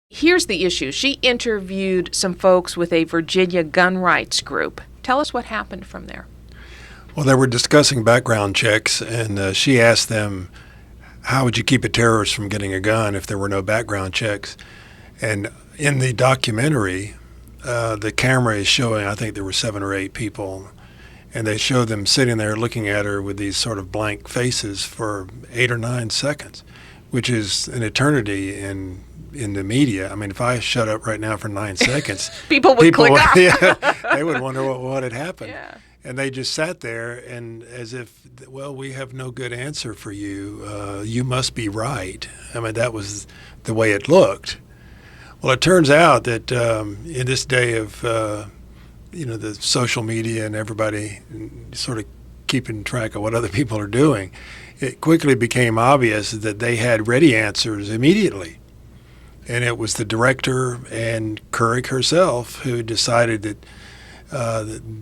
Here's the issue. She interviewed some folks with a Virginia gun rights group. Tell us what happened from there. Well, they were discussing background checks, and she asked them, how would you keep a terrorist from getting a gun if there were no background checks? And in the documentary, the camera is showing, I think there were 7 or 8 people, and they show them sitting there looking at her with these sort of blank faces for 8 or 9 seconds, which is an eternity in the media. I mean, if I shut up right now for 9 seconds, people would click off. Yeah, they would wonder what had happened. Yeah. And they just sat there and as if, well, we have no good answer for you. You must be right. I mean, that was the way it looked. Well, it turns out that in this day of, the social media and everybody sort of keeping track of what other people are doing, it quickly became obvious that they had ready answers immediately. And it was the director and Couric herself who decided that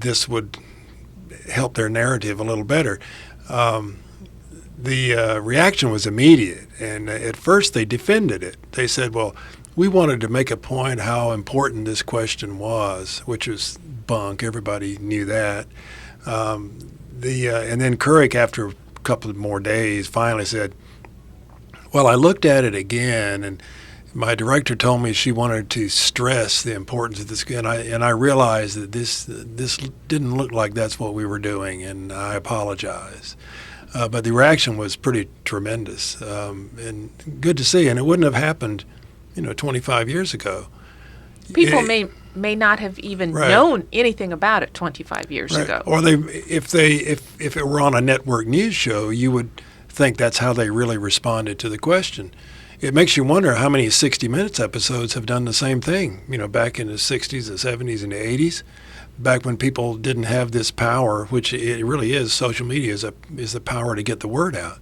this would help their narrative a little better. The reaction was immediate, and at first they defended it. They said, well, we wanted to make a point how important this question was, which was bunk. Everybody knew that. And then Couric, after a couple of more days, finally said, well, I looked at it again, and my director told me she wanted to stress the importance of this, and I realized that this didn't look like that's what we were doing, and I apologize. But the reaction was pretty tremendous, and good to see. And it wouldn't have happened, 25 years ago. People may not have even known anything about it 25 years ago. Or if it were on a network news show, you would think that's how they really responded to the question. It makes you wonder how many 60 Minutes episodes have done the same thing, back in the 60s, the 70s, and the 80s, back when people didn't have this power, which it really is. Social media is the power to get the word out.